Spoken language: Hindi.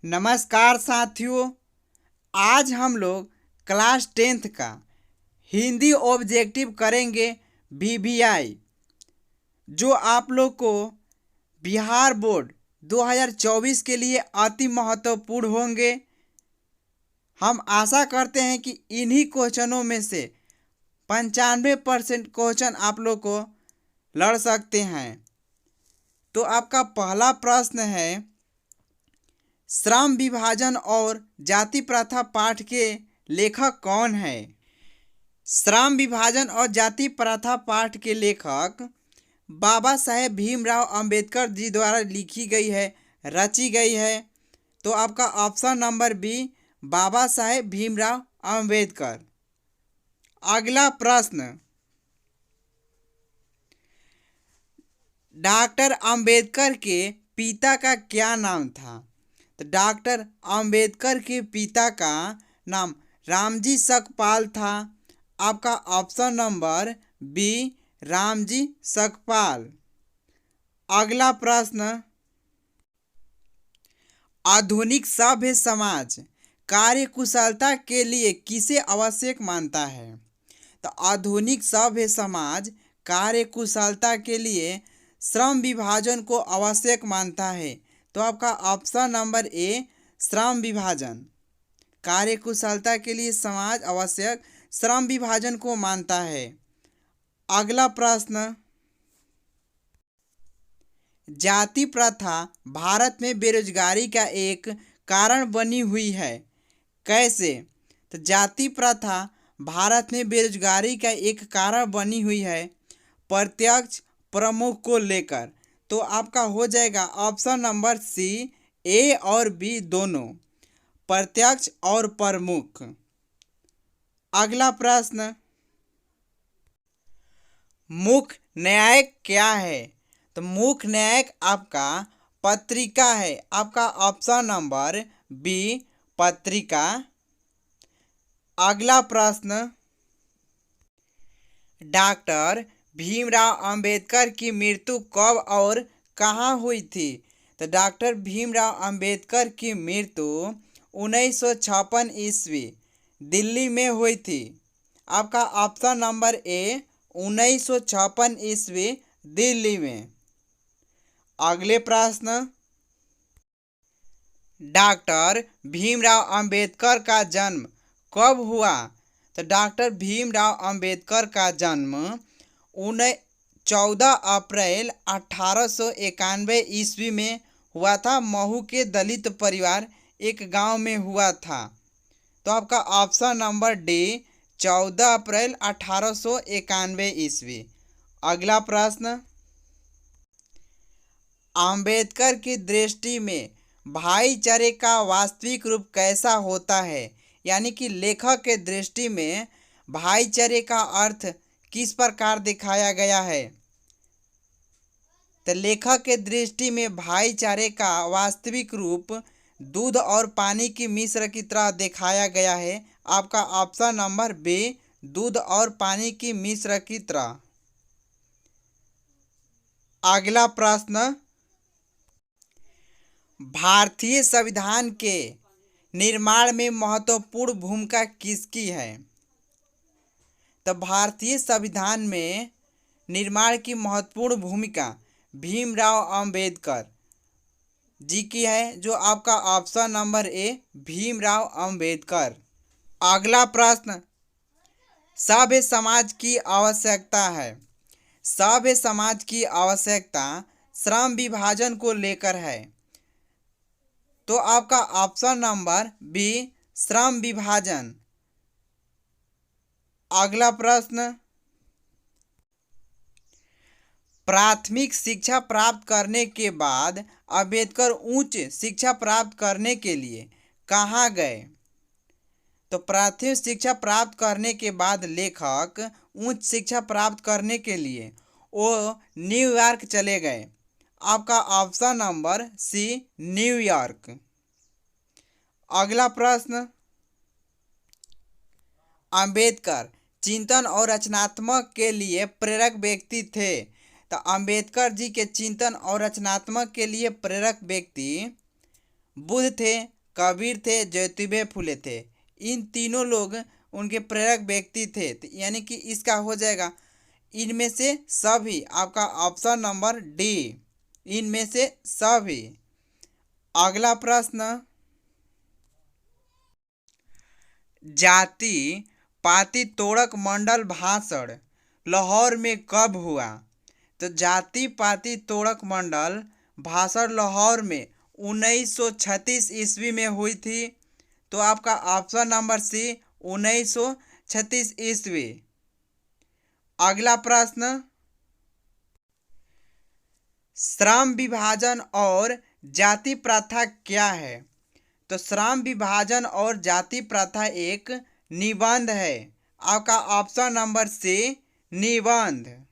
नमस्कार साथियों। आज हम लोग क्लास 10th का हिंदी ऑब्जेक्टिव करेंगे बीबीआई, जो आप लोग को बिहार बोर्ड 2024 के लिए अति महत्वपूर्ण होंगे। हम आशा करते हैं कि इन्हीं क्वेश्चनों में से 95% क्वेश्चन आप लोग को लड़ सकते हैं। तो आपका पहला प्रश्न है, श्रम विभाजन और जाति प्रथा पाठ के लेखक कौन है? श्रम विभाजन और जाति प्रथा पाठ के लेखक बाबा साहेब भीमराव अंबेडकर जी द्वारा लिखी गई है, रची गई है। तो आपका option number B, Baba Saheb Bhimrao Ambedkar. अगला प्रश्न, डॉक्टर अंबेडकर के पिता का क्या नाम था? तो डॉक्टर अंबेडकर के पिता का नाम रामजी सकपाल था। आपका option number B, Ramji Sakpal. अगला प्रश्न, आधुनिक सभ्य समाज कार्यकुशलता के लिए किसे आवश्यक मानता है? तो आधुनिक सभ्य समाज कार्यकुशलता के लिए श्रम विभाजन को आवश्यक मानता है। तो आपका ऑप्शन नंबर ए, श्रम विभाजन। कार्यकुशलता के लिए समाज आवश्यक श्रम विभाजन को मानता है। अगला प्रश्न, जाति प्रथा भारत में बेरोजगारी का एक कारण बनी हुई है, कैसे? तो जाति प्रथा भारत में बेरोजगारी का एक कारण बनी हुई है प्रत्यक्ष प्रमुख को लेकर। तो आपका हो जाएगा ऑप्शन नंबर सी, ए और बी दोनों, प्रत्यक्ष और प्रमुख। अगला प्रश्न, मुख्य न्यायिक क्या है? तो मुख्य न्यायिक आपका पत्रिका है। आपका ऑप्शन नंबर बी, पत्रिका। अगला प्रश्न, डॉक्टर भीमराव अंबेडकर की मृत्यु कब और कहाँ हुई थी? तो डॉक्टर भीमराव अंबेडकर की मृत्यु 1956 ईस्वी दिल्ली में हुई थी। आपका ऑप्शन नंबर ए, 1956 ईस्वी दिल्ली में। अगले प्रश्न, डॉक्टर भीमराव अंबेडकर का जन्म कब हुआ? तो डॉक्टर भीमराव अंबेडकर का जन्म 14 अप्रैल 1891 ईस्वी में हुआ था। महू के दलित परिवार एक गांव में हुआ था। तो आपका ऑप्शन नंबर डी, 14 अप्रैल 1891 ईस्वी। अगला प्रश्न, अंबेडकर की दृष्टि में भाईचारे का वास्तविक रूप कैसा होता है? यानी कि लेखक के दृष्टि में भाईचारे का अर्थ किस प्रकार दिखाया गया है? तो लेखक के दृष्टि में भाईचारे का वास्तविक रूप दूध और पानी की मिश्र की तरह दिखाया गया है। आपका ऑप्शन नंबर बी, दूध और पानी की मिश्र की तरह। अगला प्रश्न, भारतीय संविधान के निर्माण में महत्वपूर्ण भूमिका किसकी है? तो भारतीय संविधान में निर्माण की महत्वपूर्ण भूमिका भीमराव अंबेडकर जी की है। जो आपका option number A, Bhimrao Ambedkar. अगला प्रश्न, सभ्य समाज की आवश्यकता है। सभ्य समाज की आवश्यकता श्रम विभाजन को लेकर है। तो आपका ऑप्शन नंबर बी, श्रम विभाजन। अगला प्रश्न, प्राथमिक शिक्षा प्राप्त करने के बाद अंबेडकर उच्च शिक्षा प्राप्त करने के लिए कहाँ गए? तो प्राथमिक शिक्षा प्राप्त करने के बाद लेखक उच्च शिक्षा प्राप्त करने के लिए वो न्यूयॉर्क चले गए। आपका ऑप्शन नंबर सी, न्यूयॉर्क। अगला प्रश्न, अंबेडकर चिंतन और रचनात्मक के लिए प्रेरक व्यक्ति थे। तो अंबेडकर जी के चिंतन और रचनात्मक के लिए प्रेरक व्यक्ति बुद्ध थे, कबीर थे, ज्योतिबा फुले थे। इन तीनों लोग उनके प्रेरक व्यक्ति थे। तो यानी कि इसका हो जाएगा इनमें से सभी। आपका ऑप्शन नंबर डी, इनमें से सभी। अगला प्रश्न, जाति पाति तोड़क मंडल भाषण लाहौर में कब हुआ? तो जाति पाति तोड़क मंडल भाषण लाहौर में 1936 ईस्वी में हुई थी। तो आपका ऑप्शन नंबर सी 1936 ईस्वी। अगला प्रश्न, श्रम विभाजन और जाति प्रथा क्या है? तो श्रम विभाजन और जाति प्रथा एक निबंध है। आपका ऑप्शन नंबर सी निबंध।